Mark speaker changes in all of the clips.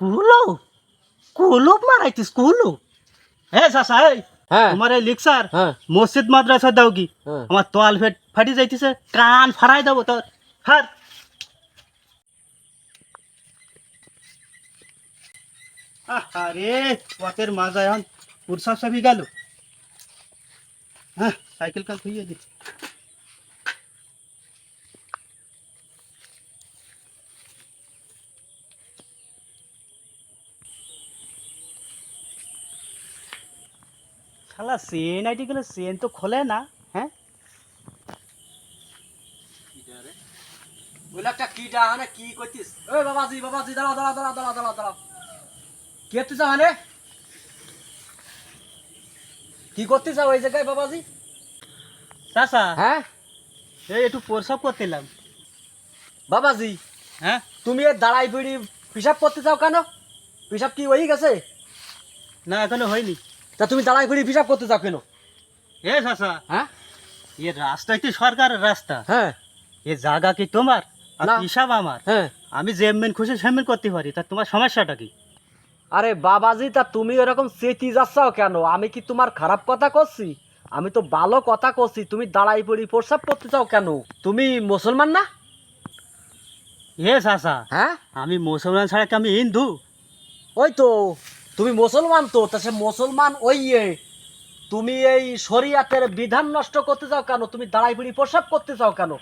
Speaker 1: কুলো কুলুপ মারাইতিস কুলু হে চাচা এই
Speaker 2: হ্যাঁ
Speaker 1: তোমার এই লিকসার
Speaker 2: হ্যাঁ
Speaker 1: মসজিদ মাদ্রাসা দাও কি
Speaker 2: হ্যাঁ
Speaker 1: আমার তোয়াল ফাটি যাইতেছে কান ফাড়াই দেবো তোর হার আরে পথের মাজা এখন পুরসা সবই গেল। হ্যাঁ সাইকেল কাল খুইয়ে দি শালা চেন আইটি গেলে চেন তো খোলে না। হ্যাঁ
Speaker 2: ওইলাটা কি ডাহানে কি কইতিস ওই বাবাজি বাবাজি দাঁড়াও দাঁড়াও দাঁড়াও দাঁড়াও দাঁড়াও দাঁড়াও কে তুই যাওয়ানে কি করতে যাও এই জায়গায় বাবাজি?
Speaker 1: চাচা
Speaker 2: হ্যাঁ
Speaker 1: এই একটু প্রসাব করতেলাম।
Speaker 2: বাবাজি
Speaker 1: হ্যাঁ
Speaker 2: তুমি এ দাঁড়াই বিড়ি পিসাব করতে যাও কেন? পিসাব কি হয়ে গেছে?
Speaker 1: না এখনো হয়নি।
Speaker 2: তা তুমি দাঁড়াই বিড়ি পিসাব করতে যাও কেন?
Speaker 1: এ চাচা
Speaker 2: হ্যাঁ
Speaker 1: এ রাস্তা কি সরকারের রাস্তা?
Speaker 2: হ্যাঁ
Speaker 1: এ জায়গা কি তোমার আর
Speaker 2: না।
Speaker 1: হিসাব আমার?
Speaker 2: হ্যাঁ
Speaker 1: আমি যেমন খুশি সেমন করতে পারি, তা তোমার সমস্যাটা কি?
Speaker 2: আরে বাবাজি তা তুমি এরকম চেতি যাচ্ছাও কেন? আমি কি তোমার খারাপ কথা করছি? আমি তো ভালো কথা করছি। তুমি দাঁড়াই পড়ি প্রসাব করতে চাও কেন? তুমি মুসলমান না?
Speaker 1: এ চাচা
Speaker 2: হ্যাঁ
Speaker 1: আমি মুসলমান ছাড়া কি আমি হিন্দু?
Speaker 2: ওই তো তুমি মুসলমান, তো তা সে মুসলমান ওই তুমি এই শরিয়াতের বিধান নষ্ট করতে চাও কেন? তুমি দাঁড়াই পড়ি প্রসাব করতে চাও কেন?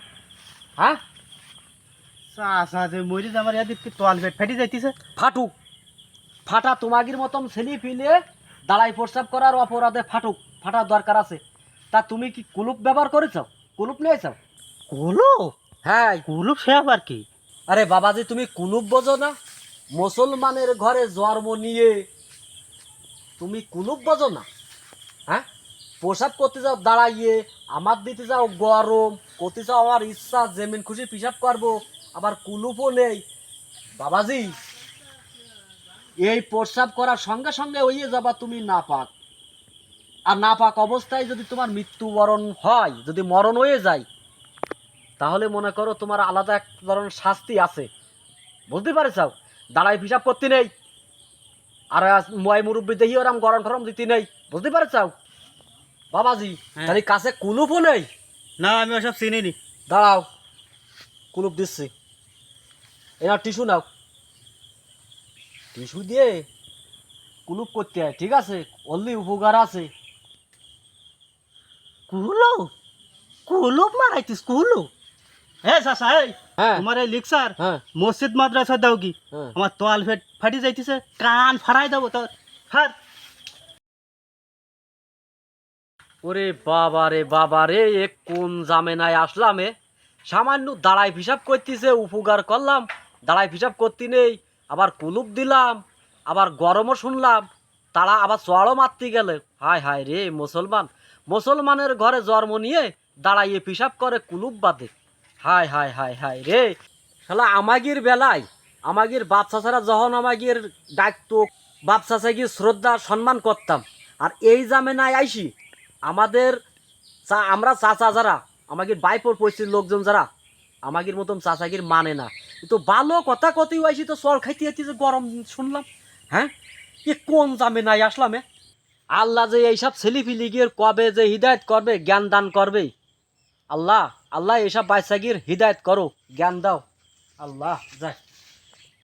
Speaker 2: হ্যাঁ
Speaker 1: চাচা যে মরিজ আমার এদিক তোয়াল পেট ফেটে যাইতেছে।
Speaker 2: ফাটুক, ফাটা তোমাগির মতন ছেলে ফিলে দাঁড়াই প্রস্রাব করার অপরাধে ফাটুক, ফাটার দরকার আছে। তা তুমি কি কুলুপ ব্যবহার করেছ? কুলুপ নিয়েছ?
Speaker 1: কুলুপ?
Speaker 2: হ্যাঁ
Speaker 1: কুলুপ সে আবার কি?
Speaker 2: আরে বাবাজি তুমি কুলুপ বোঝো না? মুসলমানের ঘরে জন্ম নিয়ে তুমি কুলুপ বোঝো না? হ্যাঁ প্রসাব করতে যাও দাঁড়াইয়ে, আমার দিতে যাও গরম, করতে চাও আমার ইচ্ছা যেমন খুশি পিসাব করবো, আবার কুলুপও নেই। বাবাজি এই প্রস্রাব করার সঙ্গে সঙ্গে হইয়ে যাবা তুমি নাপাক। আর নাপাক অবস্থায় যদি তোমার মৃত্যুবরণ হয়, যদি মরণ হয়ে যায়, তাহলে মনে করো তোমার আলাদা এক ধরনের শাস্তি আছে। বুঝতে পারছাও? দাঁড়াই হিসাব করতে নেই, আর ময় মুরব্বী দেখি ওরম গরম ঠরম দিতে নেই। বুঝতে পারছাও বাবাজি?
Speaker 1: হ্যাঁ।
Speaker 2: তাহলে কাছে কুলুপও নেই।
Speaker 1: না আমি ওসব চিনিনি।
Speaker 2: দাঁড়াও, কুলুপ দিচ্ছি। এনার টিস্যু নাও, টিস্যু দিয়ে কুলুপ করতে হয়, ঠিক আছে? অনলি উপকার আছে।
Speaker 1: কুলুপ? কুলুপ মারাইতিস কুলুপ? হে চাচা এই
Speaker 2: হ্যাঁ
Speaker 1: তোমার এই লিকসার
Speaker 2: হ্যাঁ
Speaker 1: মসজিদ মাদ্রাসা দাও কি
Speaker 2: হ্যাঁ
Speaker 1: আমার তোয়াল ফাটি যাইতেছে কান ফাড়াই দেবো তোর হার।
Speaker 2: ওরে বাবা রে বাবা রে, এ কোন জামেনায় আসলাম? সামান্য দাঁড়াই হিসাব করতেছে, উপকার করলাম, দাঁড়াই হিসাব করতে নেই, আবার কুলুপ দিলাম, আবার গরমও শুনলাম, তারা আবার চড়ও মারতে গেলে। হায় হায় রে, মুসলমান মুসলমানের ঘরে জন্ম নিয়ে দাঁড়াইয়ে পিসাব করে কুলুপ বাদে। হায় হায় হায় হায় রে, শালা আমাগির বেলায় আমাগির বাপ চাচারা যখন আমাগির ডাকতো, বাপ চাচাকে শ্রদ্ধা সম্মান করতাম, আর এই জামেনায় আইসি আমাদের আমরা চাচা যারা আমাদের বাইপর পরিস্থিতির লোকজন যারা আমাদের মতন চাচাগির মানে না, তো ভালো কথা কতই আইসি তো চল খাইতে খাইতে যে গরম শুনলাম। হ্যাঁ এ কোন জামেনায় আসলাম? আল্লাহ যে এইসব ছেলে ফিলি গিয়ে কবে যে হৃদায়ত করবে, জ্ঞান দান করবে। আল্লাহ আল্লাহ এইসব বাচ্চাগির হৃদায়ত করো, জ্ঞান দাও আল্লাহ। যায়